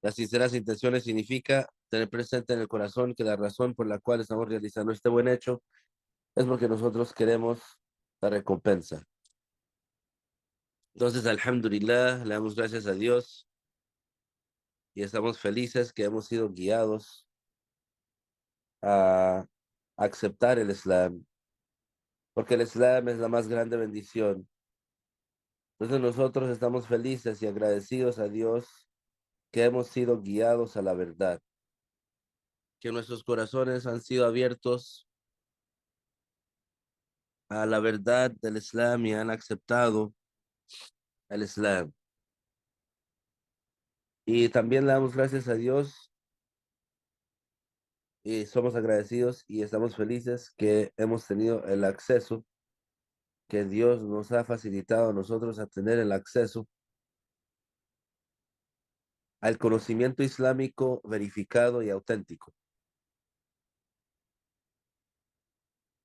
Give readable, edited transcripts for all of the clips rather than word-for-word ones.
Las sinceras intenciones significa tener presente en el corazón que la razón por la cual estamos realizando este buen hecho es porque nosotros queremos la recompensa. Entonces, alhamdulillah, le damos gracias a Dios y estamos felices que hemos sido guiados a aceptar el Islam, porque el Islam es la más grande bendición. Entonces nosotros estamos felices y agradecidos a Dios que hemos sido guiados a la verdad, que nuestros corazones han sido abiertos a la verdad del Islam y han aceptado el Islam. Y también le damos gracias a Dios y somos agradecidos y estamos felices que hemos tenido el acceso, que Dios nos ha facilitado a nosotros a tener el acceso al conocimiento islámico verificado y auténtico.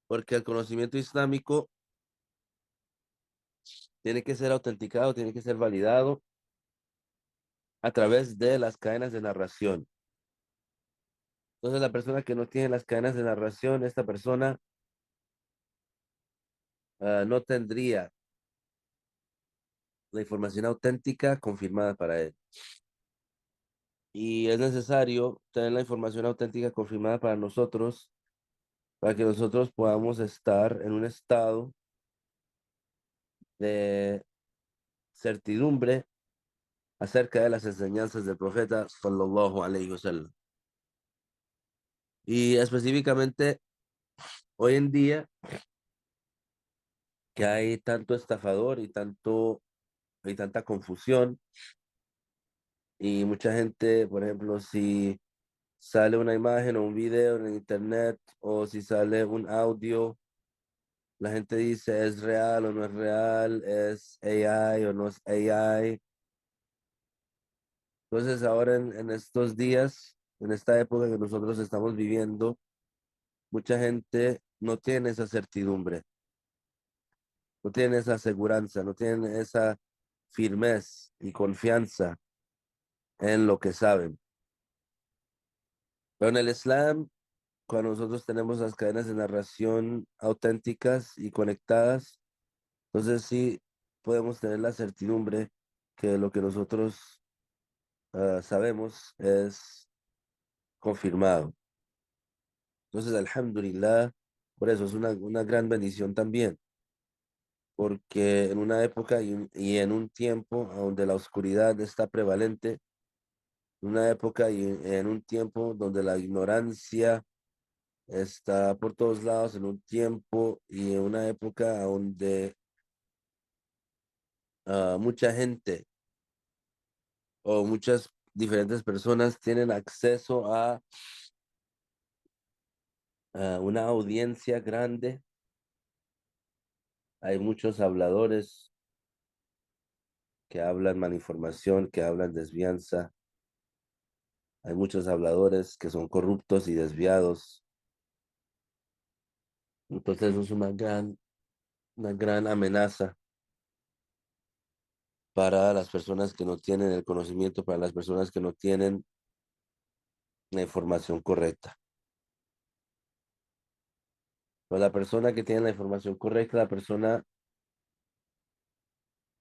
Porque el conocimiento islámico tiene que ser autenticado, tiene que ser validado a través de las cadenas de narración. Entonces, la persona que no tiene las cadenas de narración, esta persona no tendría la información auténtica confirmada para él. Y es necesario tener la información auténtica confirmada para nosotros, para que nosotros podamos estar en un estado de certidumbre acerca de las enseñanzas del profeta sallallahu alaihi wasallam. Y específicamente hoy en día que hay tanto estafador y tanta confusión y mucha gente, por ejemplo, si sale una imagen o un video en internet o si sale un audio, la gente dice es real o no es real, es AI o no es AI. Entonces ahora en estos días, en esta época que nosotros estamos viviendo, mucha gente no tiene esa certidumbre, no tiene esa aseguranza, no tiene esa firmeza y confianza en lo que saben. Pero en el Islam, cuando nosotros tenemos las cadenas de narración auténticas y conectadas, entonces sí podemos tener la certidumbre que lo que nosotros sabemos es confirmado. Entonces, alhamdulillah, por eso es una gran bendición también, porque en una época y en un tiempo donde la oscuridad está prevalente, en una época y en un tiempo donde la ignorancia está por todos lados, en un tiempo y en una época donde mucha gente o muchas diferentes personas tienen acceso a una audiencia grande. Hay muchos habladores que hablan malinformación, que hablan desvianza. Hay muchos habladores que son corruptos y desviados. Entonces eso es una gran amenaza para las personas que no tienen el conocimiento, para las personas que no tienen la información correcta. Pero la persona que tiene la información correcta, la persona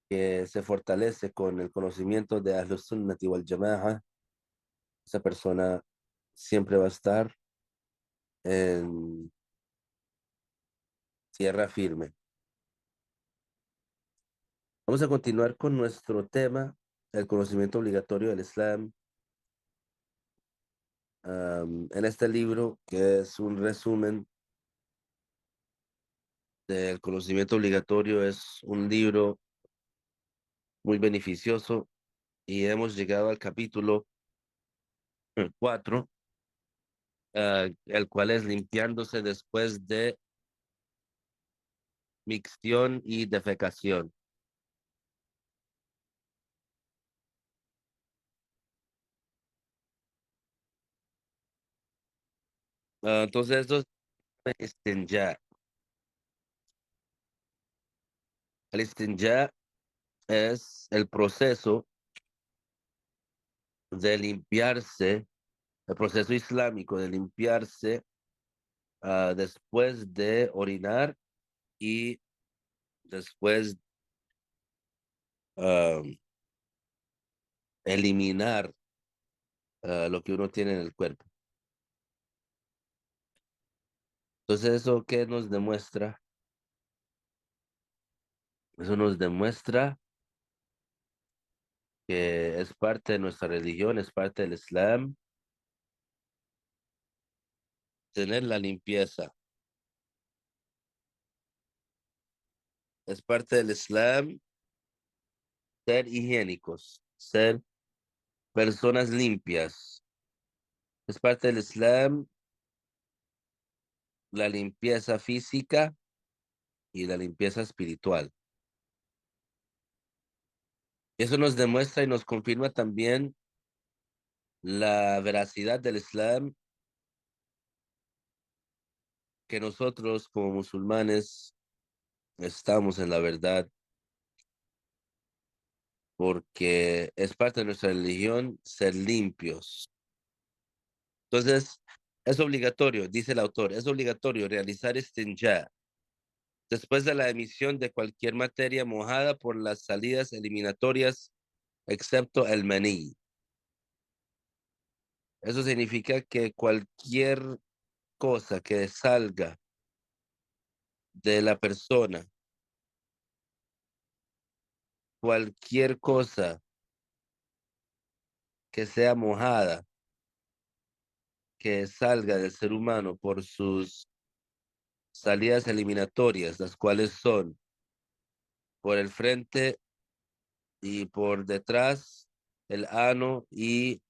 que se fortalece con el conocimiento de Ahlus Sunnati wal Jama'a, esa persona siempre va a estar en tierra firme. Vamos a continuar con nuestro tema, el conocimiento obligatorio del Islam. En este libro, que es un resumen del conocimiento obligatorio, es un libro muy beneficioso y hemos llegado al capítulo 4, el cual es limpiándose después de micción y defecación. Entonces, esto es el istinja. El istinja es el proceso de limpiarse, el proceso islámico de limpiarse después de orinar y después ah, eliminar lo que uno tiene en el cuerpo. Entonces, ¿eso qué nos demuestra? Eso nos demuestra que es parte de nuestra religión, es parte del Islam, tener la limpieza. Es parte del Islam ser higiénicos, ser personas limpias. Es parte del Islam la limpieza física y la limpieza espiritual. Eso nos demuestra y nos confirma también la veracidad del Islam, que nosotros como musulmanes estamos en la verdad, porque es parte de nuestra religión ser limpios. Entonces, es obligatorio, dice el autor, es obligatorio realizar istinja después de la emisión de cualquier materia mojada por las salidas eliminatorias, excepto el maní. Eso significa que cualquier cosa que salga de la persona, cualquier cosa que sea mojada, que salga del ser humano por sus salidas eliminatorias, las cuales son por el frente y por detrás, el ano y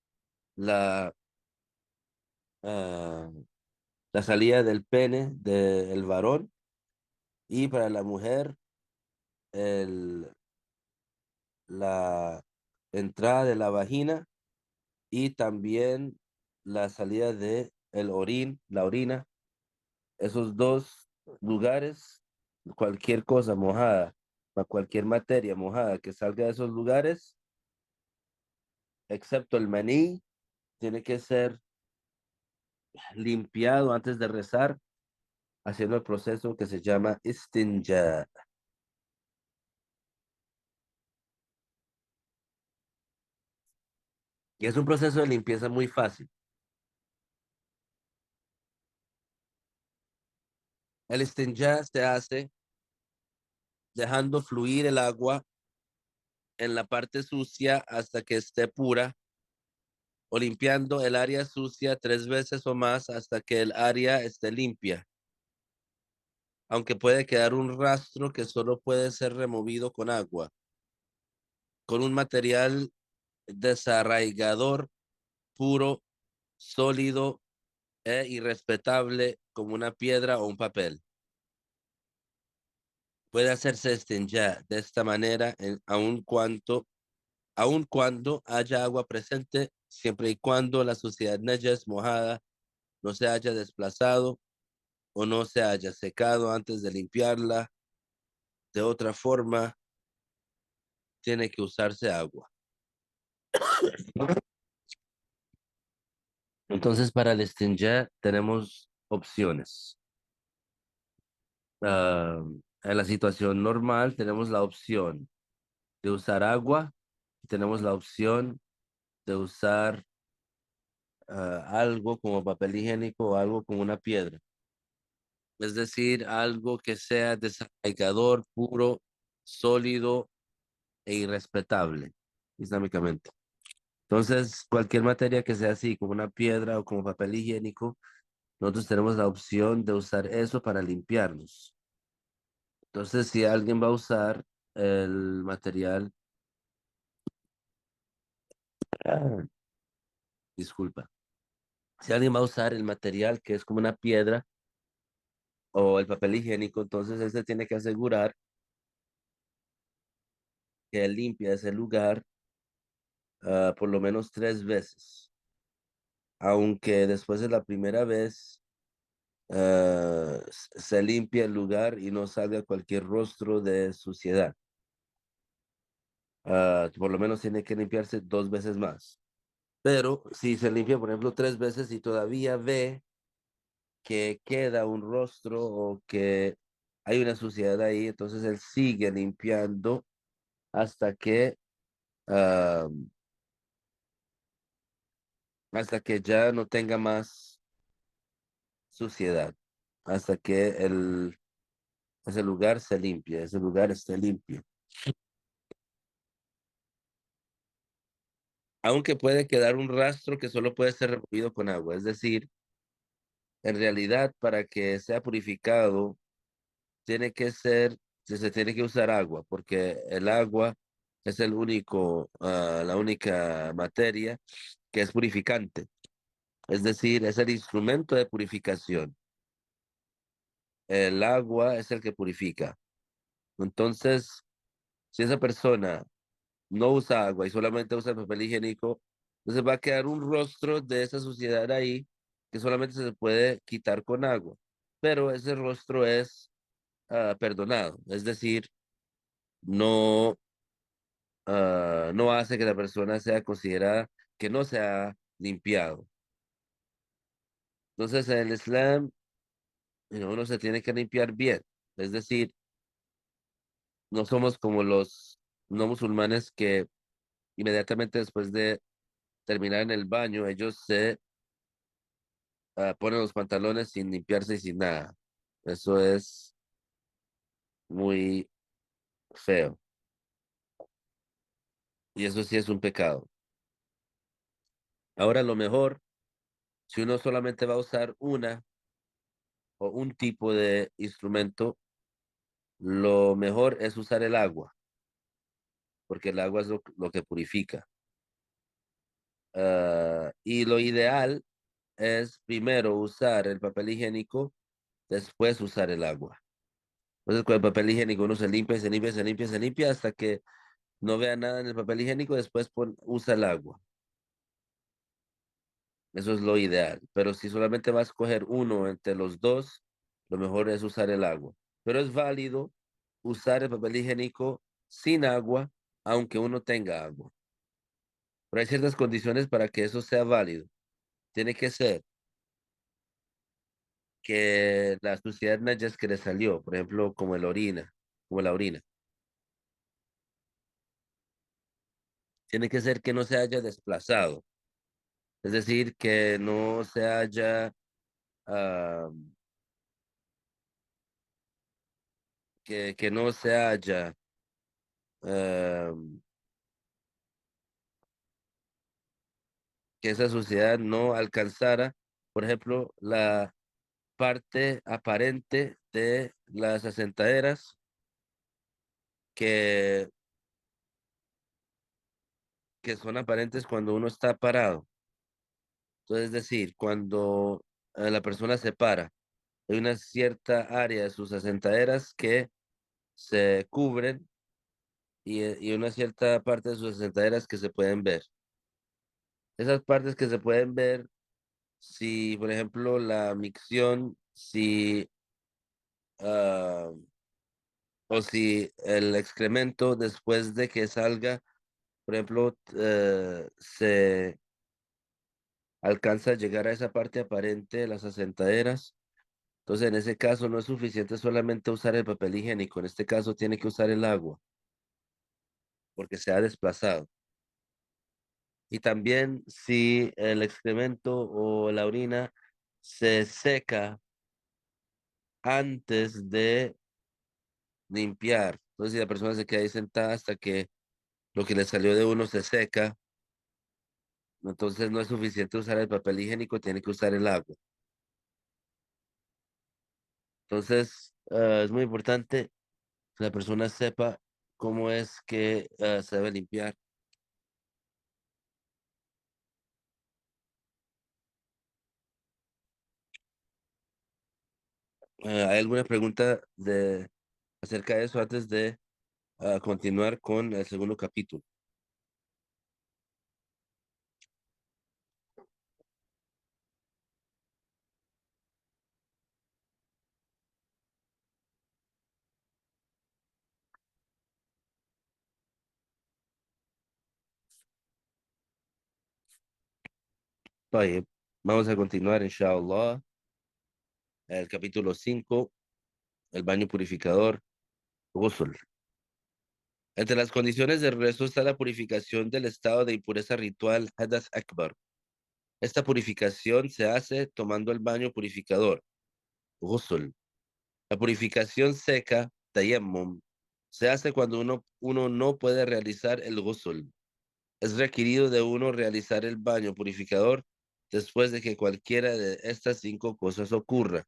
la, ah, la salida del pene del varón, y para la mujer, el, la entrada de la vagina y también la salida de la orina, esos dos lugares, cualquier cosa mojada, cualquier materia mojada que salga de esos lugares, excepto el maní, tiene que ser limpiado antes de rezar, haciendo el proceso que se llama istinja. Y es un proceso de limpieza muy fácil. El istinja se hace dejando fluir el agua en la parte sucia hasta que esté pura, o limpiando el área sucia 3 veces o más hasta que el área esté limpia, aunque puede quedar un rastro que solo puede ser removido con agua, con un material desarraigador, puro, sólido e irrespetable como una piedra o un papel. Puede hacerse ya de esta manera aun cuando haya agua presente, siempre y cuando la suciedad najas mojada no se haya desplazado o no se haya secado antes de limpiarla. De otra forma, tiene que usarse agua. Entonces, para el ya tenemos opciones. Ah, en la situación normal tenemos la opción de usar agua, tenemos la opción de usar algo como papel higiénico o algo como una piedra. Es decir, algo que sea desarraigador, puro, sólido e irrespetable islámicamente. Entonces, cualquier materia que sea así, como una piedra o como papel higiénico, nosotros tenemos la opción de usar eso para limpiarnos. Entonces, si alguien va a usar el material, ah, disculpa, si alguien va a usar el material que es como una piedra o el papel higiénico, entonces él se tiene que asegurar que él limpia ese lugar por lo menos 3 veces, aunque después de la primera vez se limpia el lugar y no salga cualquier rostro de suciedad. Por lo menos tiene que limpiarse 2 veces más. Pero si se limpia, por ejemplo, 3 veces y todavía ve que queda un rostro o que hay una suciedad ahí, entonces él sigue limpiando hasta que, ah, hasta que ya no tenga más suciedad, hasta que ese lugar se limpie, ese lugar esté limpio. Aunque puede quedar un rastro que solo puede ser removido con agua, es decir, en realidad para que sea purificado tiene que ser, se tiene que usar agua, porque el agua es la única materia que es purificante. Es decir, es el instrumento de purificación. El agua es el que purifica. Entonces, si esa persona no usa agua y solamente usa el papel higiénico, entonces va a quedar un rostro de esa suciedad ahí que solamente se puede quitar con agua. Pero ese rostro es perdonado. Es decir, no no hace que la persona sea considerada que no se ha limpiado. Entonces, en el Islam, uno se tiene que limpiar bien. Es decir, no somos como los no musulmanes que inmediatamente después de terminar en el baño, ellos se ponen los pantalones sin limpiarse y sin nada. Eso es muy feo. Y eso sí es un pecado. Ahora, lo mejor, si uno solamente va a usar una o un tipo de instrumento, lo mejor es usar el agua, porque el agua es lo que purifica. Y lo ideal es primero usar el papel higiénico, después usar el agua. Entonces, con el papel higiénico uno se limpia, y se limpia, se limpia, se limpia hasta que no vea nada en el papel higiénico, después usa el agua. Eso es lo ideal. Pero si solamente vas a escoger uno entre los dos, lo mejor es usar el agua. Pero es válido usar el papel higiénico sin agua, aunque uno tenga agua. Pero hay ciertas condiciones para que eso sea válido. Tiene que ser que la suciedad Nayas que le salió, por ejemplo, como la orina, tiene que ser que no se haya desplazado. Es decir, que no se haya, ah, que no se haya, ah, que esa suciedad no alcanzara, por ejemplo, la parte aparente de las asentaderas que, que son aparentes cuando uno está parado. Entonces, es decir, cuando la persona se para, hay una cierta área de sus asentaderas que se cubren y una cierta parte de sus asentaderas que se pueden ver. Esas partes que se pueden ver, si por ejemplo la micción, si ah, o si el excremento después de que salga, por ejemplo, se alcanza a llegar a esa parte aparente de las asentaderas. Entonces, en ese caso no es suficiente solamente usar el papel higiénico, en este caso tiene que usar el agua porque se ha desplazado. Y también si el excremento o la orina se seca antes de limpiar. Entonces, si la persona se queda ahí sentada hasta que lo que le salió de uno se seca, entonces no es suficiente usar el papel higiénico, tiene que usar el agua. Entonces, es muy importante que la persona sepa cómo es que se debe limpiar. ¿Hay alguna pregunta acerca de eso antes de continuar con el segundo capítulo? طيب, vamos a continuar, inshallah, el capítulo 5, el baño purificador, ghusl. Entre las condiciones del rezo está la purificación del estado de impureza ritual Hadath Akbar. Esta purificación se hace tomando el baño purificador, ghusl. La purificación seca, tayammum, se hace cuando uno no puede realizar el ghusl. Es requerido de uno realizar el baño purificador después de que cualquiera de estas cinco cosas ocurra.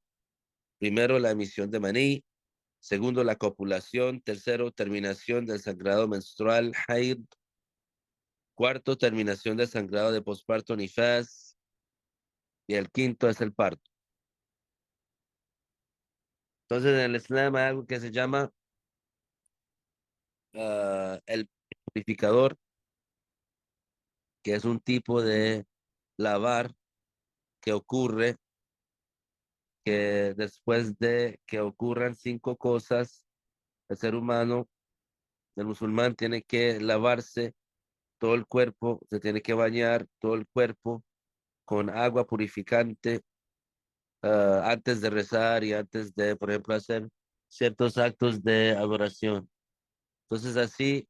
Primero, la emisión de maní. Segundo, la copulación. Tercero, terminación del sangrado menstrual, haid. Cuarto, terminación del sangrado de posparto, nifas. Y el quinto es el parto. Entonces, en el Islam hay algo que se llama el purificador, que es un tipo de lavar que ocurre que después de que ocurran cinco cosas, el ser humano, el musulmán, tiene que lavarse todo el cuerpo, se tiene que bañar todo el cuerpo con agua purificante antes de rezar y antes de, por ejemplo, hacer ciertos actos de adoración. Entonces, así,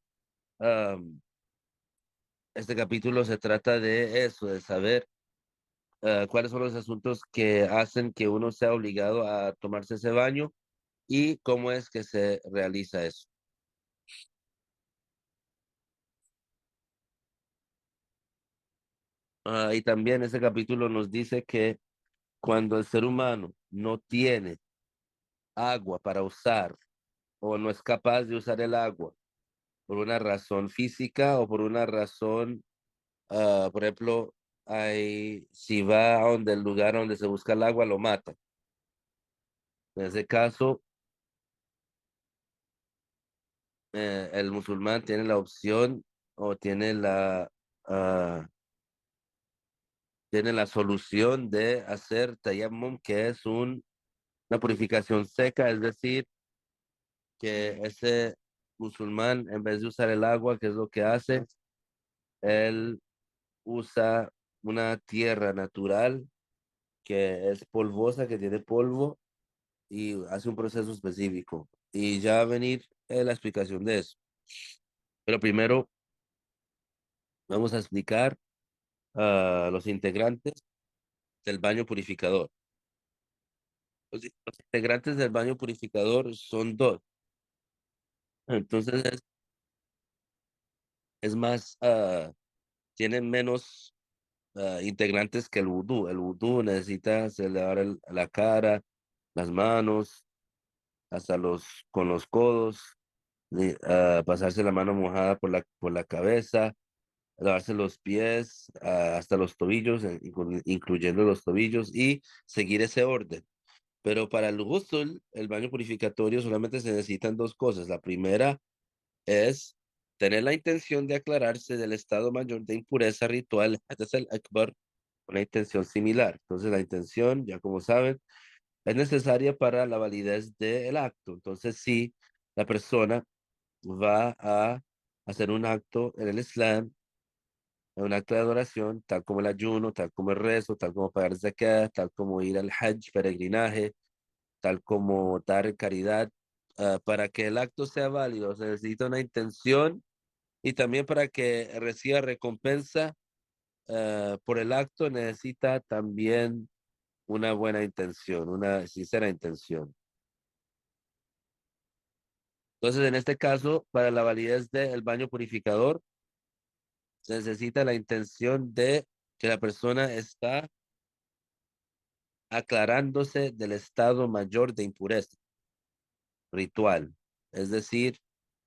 am, este capítulo se trata de eso, de saber cuáles son los asuntos que hacen que uno sea obligado a tomarse ese baño y cómo es que se realiza eso. Y también ese capítulo nos dice que cuando el ser humano no tiene agua para usar o no es capaz de usar el agua por una razón física o por una razón, por ejemplo, si va a donde el lugar donde se busca el agua, lo mata. En ese caso, el musulmán tiene la opción o ah, tiene la solución de hacer tayammum, que es una purificación seca, es decir, que ese musulmán, en vez de usar el agua, ¿qué es lo que hace? Él usa una tierra natural que es polvosa, que tiene polvo, y hace un proceso específico. Y ya va a venir la explicación de eso. Pero primero vamos a explicar los integrantes del baño purificador. Los integrantes del baño purificador son dos. Entonces es más, tienen menos integrantes que el vudú. El vudú necesita se lavar la cara, las manos, hasta con los codos, pasarse la mano mojada por la cabeza, lavarse los pies, hasta los tobillos, incluyendo los tobillos, y seguir ese orden. Pero para el ghusl, el baño purificatorio, solamente se necesitan dos cosas. La primera es tener la intención de aclararse del estado mayor de impureza ritual, hadath al-akbar, una intención similar. Entonces, la intención, ya como saben, es necesaria para la validez del acto. Entonces, si la persona va a hacer un acto en el Islam, un acto de adoración, tal como el ayuno, tal como el rezo, tal como pagar zakat, tal como ir al Hajj, peregrinaje, tal como dar caridad, para que el acto sea válido, se necesita una intención y también para que reciba recompensa por el acto necesita también una buena intención, una sincera intención. Entonces, en este caso, para la validez del baño purificador, se necesita la intención de que la persona está aclarándose del estado mayor de impureza ritual, es decir,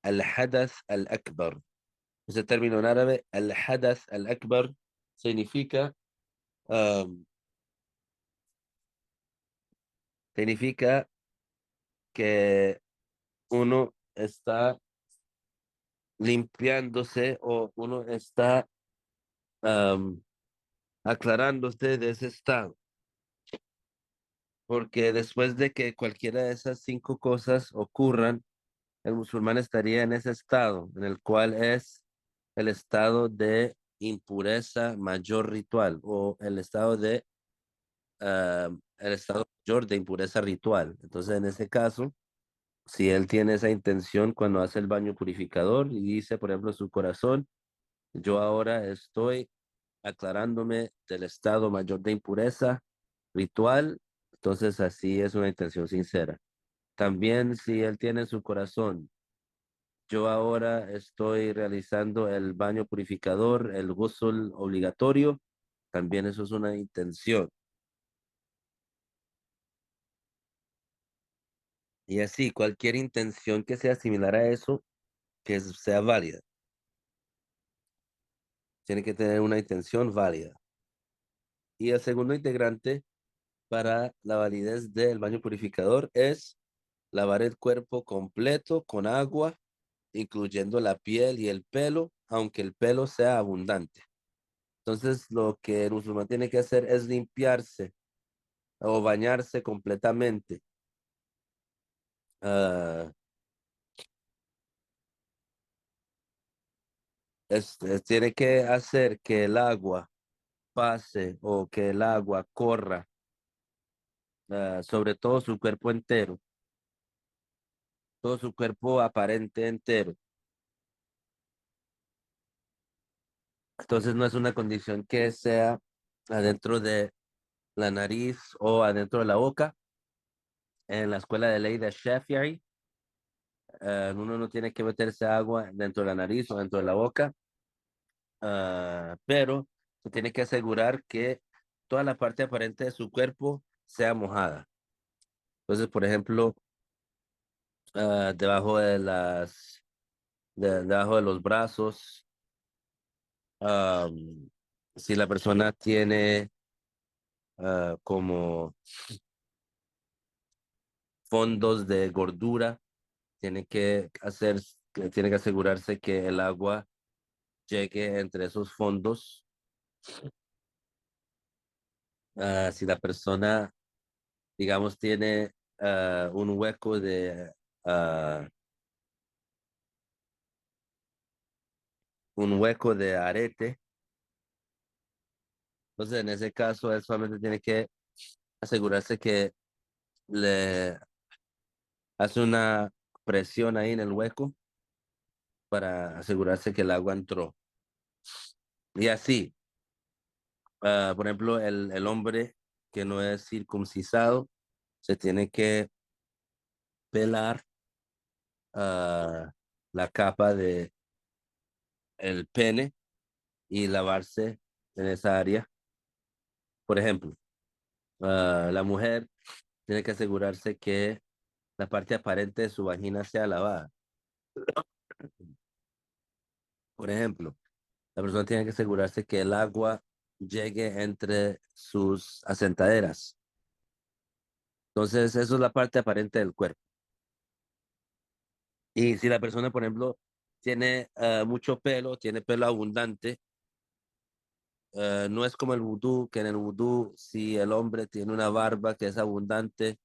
al-hadath al-akbar. Ese término en árabe, al-hadath al-akbar, significa, um, significa que uno está limpiándose o uno está um, aclarándose de ese estado. Porque después de que cualquiera de esas cinco cosas ocurran, el musulmán estaría en ese estado, en el cual es el estado de impureza mayor ritual o el estado mayor de impureza ritual. Entonces, en ese caso, si él tiene esa intención cuando hace el baño purificador y dice, por ejemplo, en su corazón, yo ahora estoy aclarándome del estado mayor de impureza ritual, entonces así es una intención sincera. También si él tiene en su corazón, yo ahora estoy realizando el baño purificador, el ghusl obligatorio, también eso es una intención. Y así, cualquier intención que sea similar a eso, sea válida, tiene que tener una intención válida. Y el segundo integrante para la validez del baño purificador es lavar el cuerpo completo con agua, incluyendo la piel y el pelo, aunque el pelo sea abundante. Entonces, lo que el musulmán tiene que hacer es limpiarse o bañarse completamente. Ah, tiene que hacer que el agua pase o que el agua corra sobre todo su cuerpo entero, todo su cuerpo aparente entero. Entonces no es una condición que sea adentro de la nariz o adentro de la boca. En la escuela de ley de Shafii, uno no tiene que meterse agua dentro de la nariz o dentro de la boca, pero se tiene que asegurar que toda la parte aparente de su cuerpo sea mojada. Entonces, por ejemplo, debajo de debajo de los brazos, am, si la persona tiene como fondos de gordura, tiene que tiene que asegurarse que el agua llegue entre esos fondos. Si la persona, digamos, tiene un hueco ah, un hueco de arete, entonces en ese caso él solamente tiene que asegurarse que le hace una presión ahí en el hueco para asegurarse que el agua entró. Y así, por ejemplo, el hombre que no es circuncisado se tiene que pelar la capa de el pene y lavarse en esa área. Por ejemplo, la mujer tiene que asegurarse que la parte aparente de su vagina sea lavada. Por ejemplo, la persona tiene que asegurarse que el agua llegue entre sus asentaderas. Entonces, eso es la parte aparente del cuerpo. Y si la persona, por ejemplo, tiene mucho pelo, tiene pelo abundante, no es como el vudú, que en el vudú, si el hombre tiene una barba que es abundante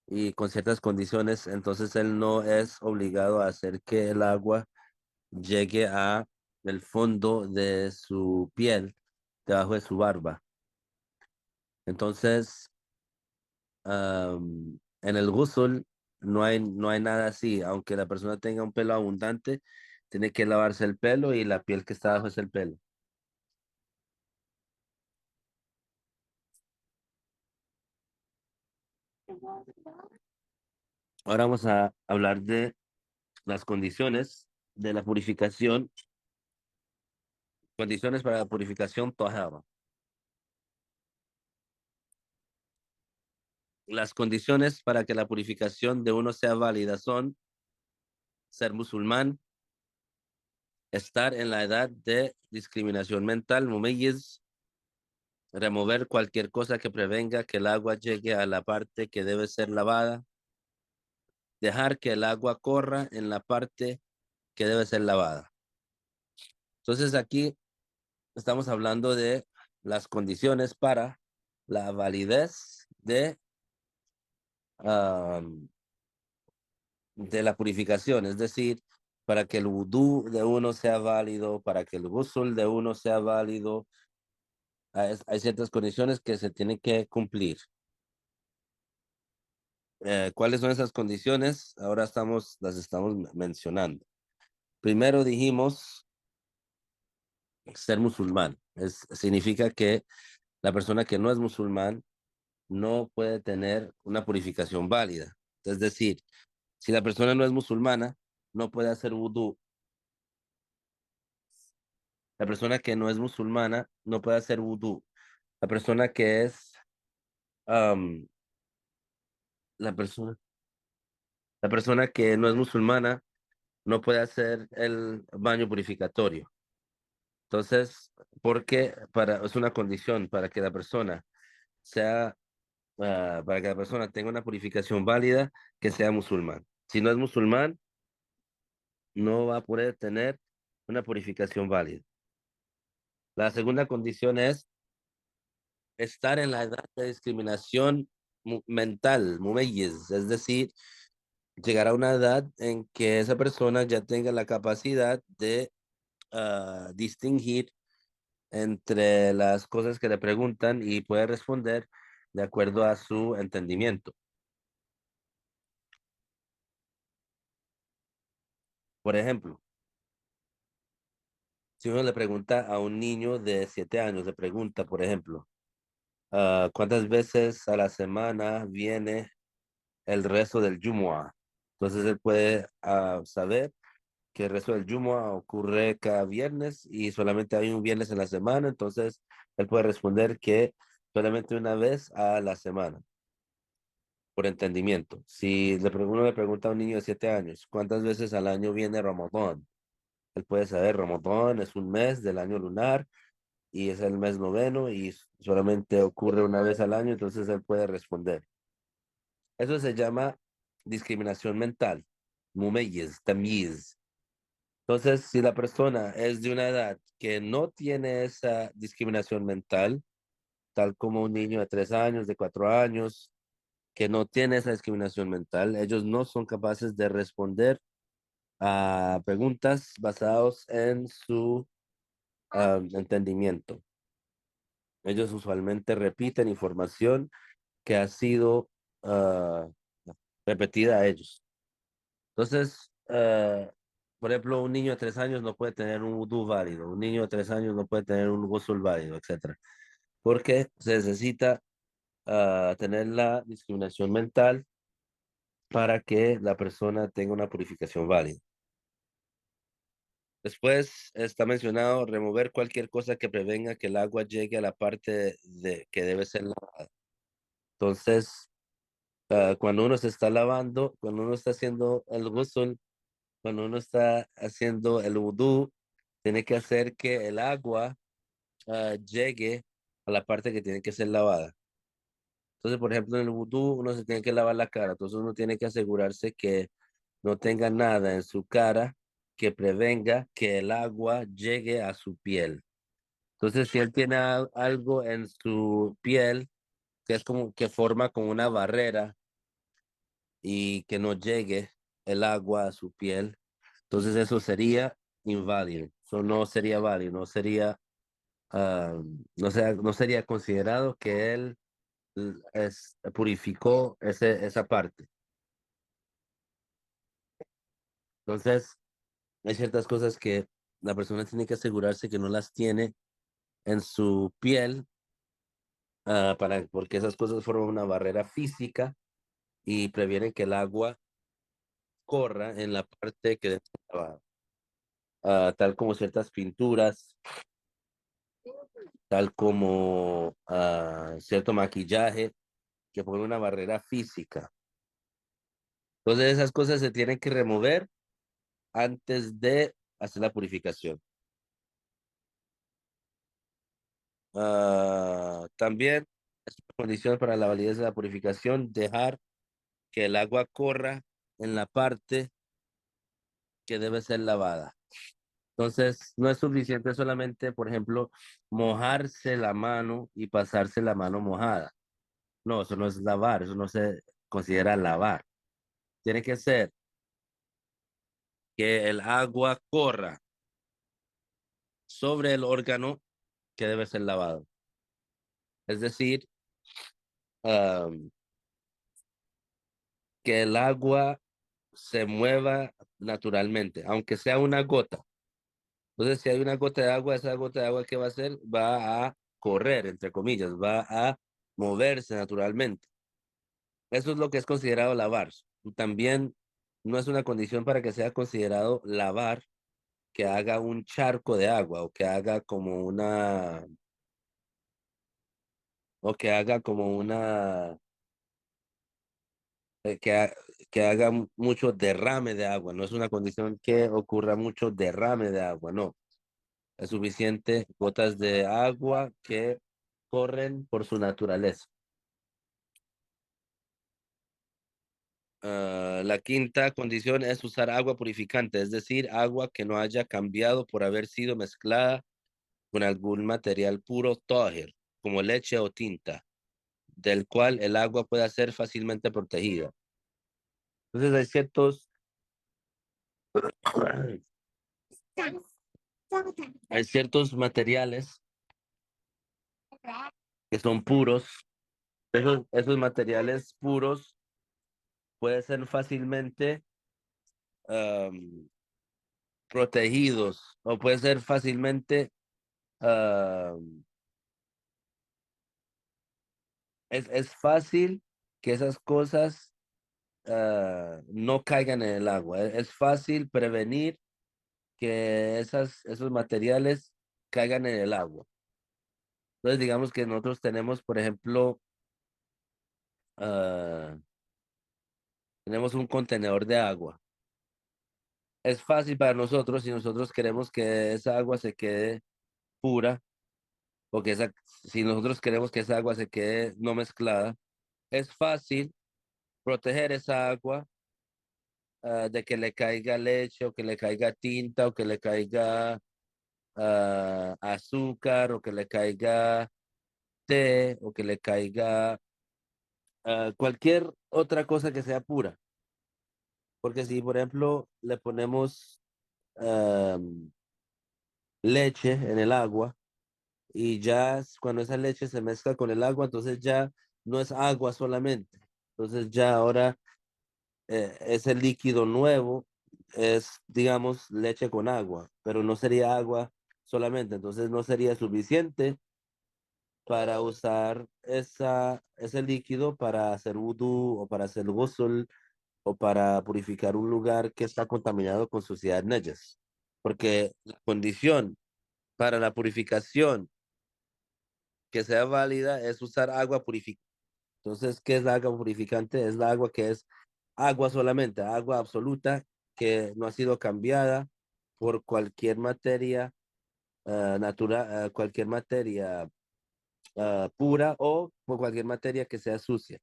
y con ciertas condiciones, entonces él no es obligado a hacer que el agua llegue a el fondo de su piel, debajo de su barba. Entonces, en el ghusl no hay nada así, aunque la persona tenga un pelo abundante, tiene que lavarse el pelo y la piel que está abajo es el pelo. Ahora vamos a hablar de las condiciones de la purificación, condiciones para la purificación Tahara. Las condiciones para que la purificación de uno sea válida son ser musulmán, estar en la edad de discriminación mental, mumayyiz, remover cualquier cosa que prevenga que el agua llegue a la parte que debe ser lavada, dejar que el agua corra en la parte que debe ser lavada. Entonces aquí estamos hablando de las condiciones para la validez ah, de la purificación, es decir, para que el vudú de uno sea válido, para que el ghusl de uno sea válido, hay ciertas condiciones que se tienen que cumplir. ¿Cuáles son esas condiciones? Ahora las estamos mencionando. Primero dijimos ser musulmán. Significa que la persona que no es musulmán no puede tener una purificación válida. Es decir, si la persona no es musulmana, no puede hacer vudú. La persona que no es musulmana no puede hacer vudú. La persona que es, am, la persona, la persona que no es musulmana no puede hacer el baño purificatorio. Entonces, porque es una condición para que la persona sea, para que la persona tenga una purificación válida, que sea musulmán. Si no es musulmán, no va a poder tener una purificación válida. La segunda condición es estar en la edad de discriminación mental, mumeyes, es decir, llegar a una edad en que esa persona ya tenga la capacidad de distinguir entre las cosas que le preguntan y puede responder de acuerdo a su entendimiento. Por ejemplo, si uno le pregunta a un niño de 7 años, le pregunta, por ejemplo, ¿cuántas veces a la semana viene el rezo del Jumu'ah? Entonces él puede saber que el rezo del Jumu'ah ocurre cada viernes y solamente hay un viernes en la semana, entonces él puede responder que solamente una vez a la semana, por entendimiento. Si uno le pregunta a un niño de 7 años, ¿cuántas veces al año viene Ramadán? Él puede saber, Ramadán es un mes del año lunar y es el mes noveno y solamente ocurre una vez al año, entonces él puede responder. Eso se llama discriminación mental, mumeyes, tamyiz. Entonces, si la persona es de una edad que no tiene esa discriminación mental, tal como un niño de 3 años, de 4 años, que no tiene esa discriminación mental, ellos no son capaces de responder a preguntas basadas en su entendimiento. Ellos usualmente repiten información que ha sido ah, repetida a ellos. Entonces, por ejemplo, un niño de 3 años no puede tener un vudú válido, un niño de 3 años no puede tener un ghusl válido, etcétera, porque se necesita tener la discriminación mental para que la persona tenga una purificación válida. Después está mencionado remover cualquier cosa que prevenga que el agua llegue a la parte que debe ser lavada. Entonces, cuando uno se está lavando, cuando uno está haciendo el ghusl, cuando uno está haciendo el vudú, tiene que hacer que el agua llegue a la parte que tiene que ser lavada. Entonces, por ejemplo, en el vudú uno se tiene que lavar la cara, entonces uno tiene que asegurarse que no tenga nada en su cara que prevenga que el agua llegue a su piel. Entonces, si él tiene algo en su piel que es como que forma como una barrera y que no llegue el agua a su piel, entonces eso sería inválido. Eso no sería válido, ah, no sería considerado que él purificó esa parte. Entonces, hay ciertas cosas que la persona tiene que asegurarse que no las tiene en su piel, porque esas cosas forman una barrera física y previenen que el agua corra en la parte que debe ser lavada. Tal como ciertas pinturas, tal como cierto maquillaje que pone una barrera física. Entonces esas cosas se tienen que remover antes de hacer la purificación. También es una condición para la validez de la purificación dejar que el agua corra en la parte que debe ser lavada. Entonces, no es suficiente solamente, por ejemplo, mojarse la mano y pasarse la mano mojada. No, eso no es lavar, eso no se considera lavar. Tiene que ser que el agua corra sobre el órgano que debe ser lavado. Es decir, am, que el agua se mueva naturalmente, aunque sea una gota. Entonces, si hay una gota de agua, esa gota de agua, ¿qué va a hacer? Va a correr, entre comillas, va a moverse naturalmente. Eso es lo que es considerado lavar. También no es una condición para que sea considerado lavar que haga un charco de agua o que haga como una, o que haga como una, eh, que, ha- que haga mucho derrame de agua. No es una condición que ocurra mucho derrame de agua, no. Es suficiente gotas de agua que corren por su naturaleza. La quinta condición es usar agua purificante, es decir, agua que no haya cambiado por haber sido mezclada con algún material puro tóger, como leche o tinta, del cual el agua pueda ser fácilmente protegida. Entonces hay ciertos materiales que son puros. Esos materiales puros pueden ser fácilmente am, protegidos o pueden ser fácilmente, es fácil que esas cosas no caigan en el agua. Es fácil prevenir que esos materiales caigan en el agua. Entonces, digamos que nosotros tenemos, por ejemplo, ah, tenemos un contenedor de agua. Es fácil para nosotros si nosotros queremos que esa agua se quede pura, porque si nosotros queremos que esa agua se quede no mezclada, es fácil proteger esa agua de que le caiga leche o que le caiga tinta o que le caiga azúcar o que le caiga té o que le caiga cualquier otra cosa que sea pura. Porque si, por ejemplo, le ponemos leche en el agua y cuando esa leche se mezcla con el agua, entonces ya no es agua solamente. Entonces ya ahora ese líquido nuevo es, digamos, leche con agua, pero no sería agua solamente. Entonces no sería suficiente para usar ese líquido para hacer vudú o para hacer ghusl o para purificar un lugar que está contaminado con suciedad nejas. Porque la condición para la purificación que sea válida es usar agua purificante. Entonces, ¿qué es la agua purificante? Es la agua que es agua solamente, agua absoluta que no ha sido cambiada por cualquier materia natural, cualquier materia pura o por cualquier materia que sea sucia.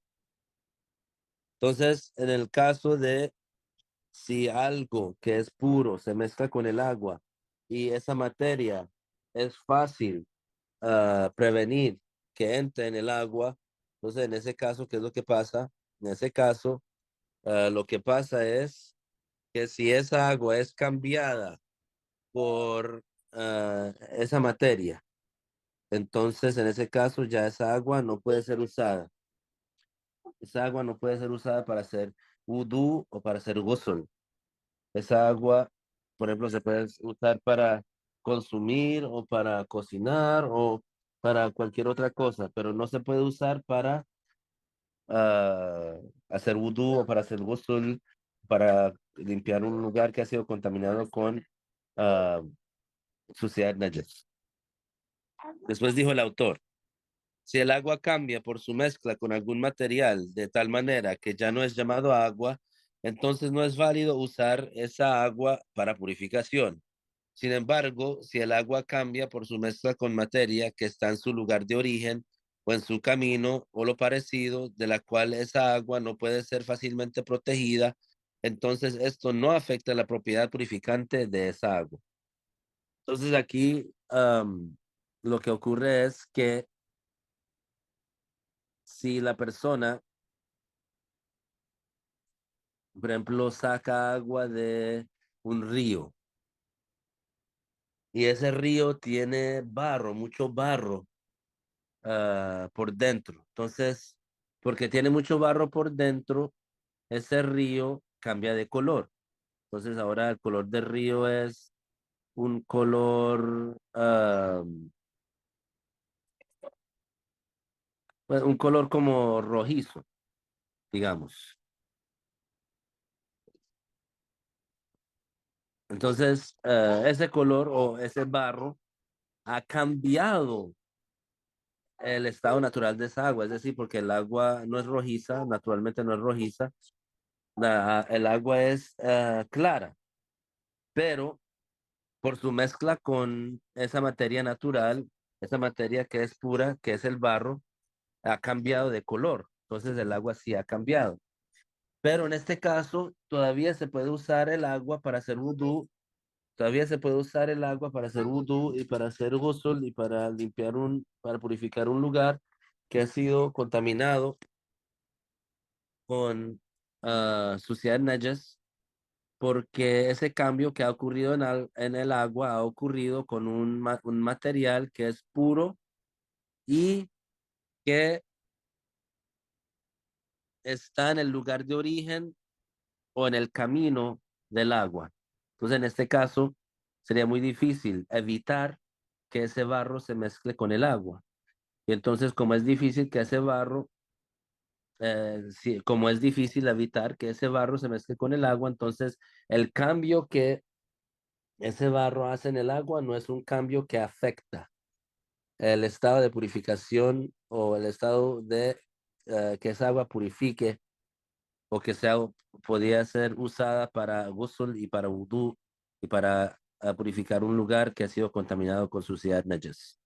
Entonces, en el caso de si algo que es puro se mezcla con el agua y esa materia es fácil prevenir que entre en el agua, entonces en ese caso, ¿qué es lo que pasa? En ese caso, lo que pasa es que si esa agua es cambiada por esa materia, entonces en ese caso ya esa agua no puede ser usada. Esa agua no puede ser usada para hacer vudú o para hacer ghusl. Esa agua, por ejemplo, se puede usar para consumir o para cocinar o para cualquier otra cosa, pero no se puede usar para ah, hacer vudú o para hacer ghusl, para limpiar un lugar que ha sido contaminado con ah, suciedad najas. Después dijo el autor, si el agua cambia por su mezcla con algún material de tal manera que ya no es llamado agua, entonces no es válido usar esa agua para purificación. Sin embargo, si el agua cambia por su mezcla con materia que está en su lugar de origen o en su camino o lo parecido, de la cual esa agua no puede ser fácilmente protegida, entonces esto no afecta la propiedad purificante de esa agua. Entonces aquí lo que ocurre es que si la persona, por ejemplo, saca agua de un río y ese río tiene barro, mucho barro por dentro. Entonces, porque tiene mucho barro por dentro, ese río cambia de color. Entonces, ahora el color del río es un color, pues, un color como rojizo, digamos. Entonces, ese color o ese barro ha cambiado el estado natural de esa agua, es decir, porque el agua no es rojiza, naturalmente no es rojiza, el agua es clara, pero por su mezcla con esa materia natural, esa materia que es pura, que es el barro, ha cambiado de color. Entonces el agua sí ha cambiado. Pero en este caso, todavía se puede usar el agua para hacer vudú, todavía se puede usar el agua para hacer vudú y para hacer ghusl y para limpiar para purificar un lugar que ha sido contaminado con suciedad najas, porque ese cambio que ha ocurrido en el agua ha ocurrido con un material que es puro y que está en el lugar de origen o en el camino del agua. Entonces, en este caso, sería muy difícil evitar que ese barro se mezcle con el agua. Y entonces, como es difícil que ese barro, sí, como es difícil evitar que ese barro se mezcle con el agua, entonces el cambio que ese barro hace en el agua no es un cambio que afecta el estado de purificación o el estado de que esa agua purifique o que sea, podía ser usada para ghusl y para vudú y para purificar un lugar que ha sido contaminado con suciedad najas.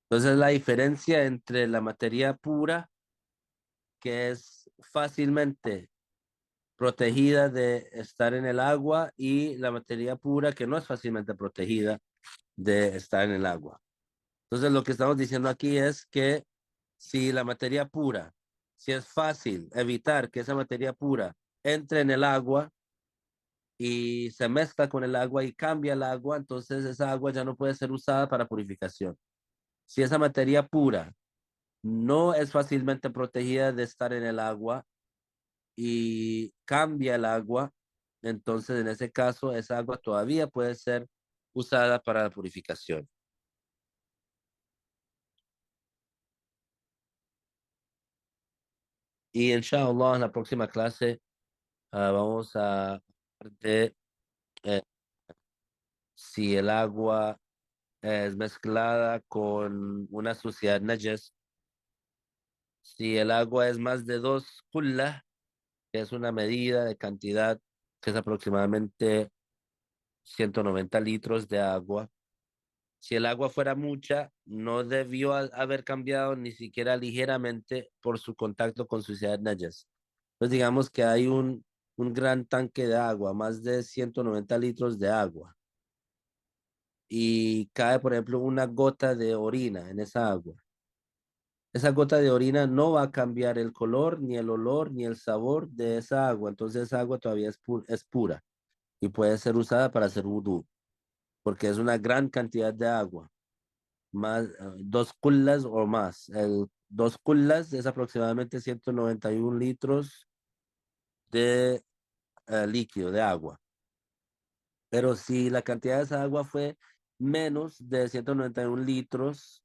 Entonces, la diferencia entre la materia pura, que es fácilmente protegida de estar en el agua, y la materia pura, que no es fácilmente protegida de estar en el agua. Entonces, lo que estamos diciendo aquí es que si la materia pura, si es fácil evitar que esa materia pura entre en el agua y se mezcla con el agua y cambia el agua, entonces esa agua ya no puede ser usada para purificación. Si esa materia pura no es fácilmente protegida de estar en el agua y cambia el agua, entonces en ese caso esa agua todavía puede ser usada para la purificación. Y inshallah en la próxima clase vamos a hablar de eh, si el agua es mezclada con una suciedad najas, si el agua es más de 2 kullah, que es una medida de cantidad que es aproximadamente 190 litros de agua. Si el agua fuera mucha, no debió haber cambiado ni siquiera ligeramente por su contacto con suciedad najas. Entonces digamos que hay un gran tanque de agua, más de 190 litros de agua, y cae, por ejemplo, una gota de orina en esa agua. Esa gota de orina no va a cambiar el color, ni el olor, ni el sabor de esa agua. Entonces esa agua todavía es pura y puede ser usada para hacer vudú, porque es una gran cantidad de agua, más 2 kullas o más. El 2 kullas es aproximadamente 191 litros de líquido, de agua. Pero si la cantidad de esa agua fue menos de 191 litros,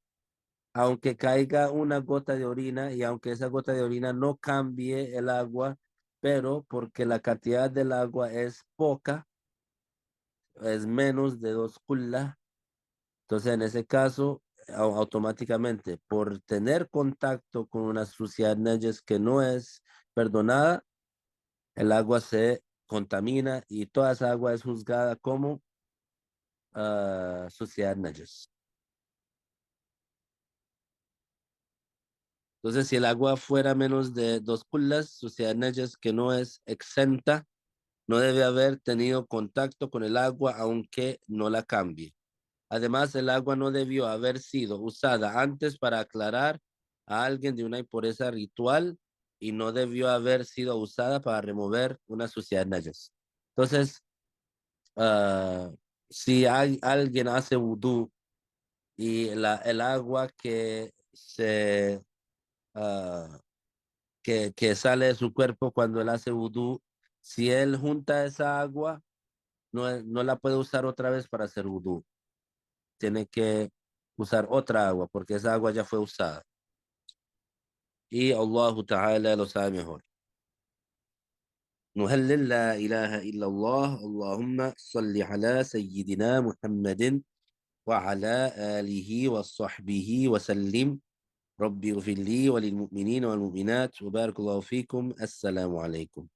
aunque caiga una gota de orina y aunque esa gota de orina no cambie el agua, pero porque la cantidad del agua es poca, es menos de 2 kullas, entonces en ese caso, automáticamente, por tener contacto con una suciedad najas que no es perdonada, el agua se contamina y toda esa agua es juzgada como suciedad najas. Entonces, si el agua fuera menos de 2 kullas, suciedad najas que no es exenta, no debe haber tenido contacto con el agua aunque no la cambie. Además, el agua no debió haber sido usada antes para aclarar a alguien de una impureza ritual y no debió haber sido usada para remover una suciedad najas. Entonces, ah, si alguien hace vudú y el agua ah, que sale de su cuerpo cuando él hace vudú, si él junta esa agua, no la puede usar otra vez para hacer vudú. Tiene que usar otra agua porque esa agua ya fue usada. Y Allah Ta'ala lo sabe mejor. نهلل لا إله إلا الله اللهم صل على سيدنا محمد وعلى آله وصحبه وسلم ربي اغفر لي وللمؤمنين والمؤمنات وبارك الله فيكم السلام عليكم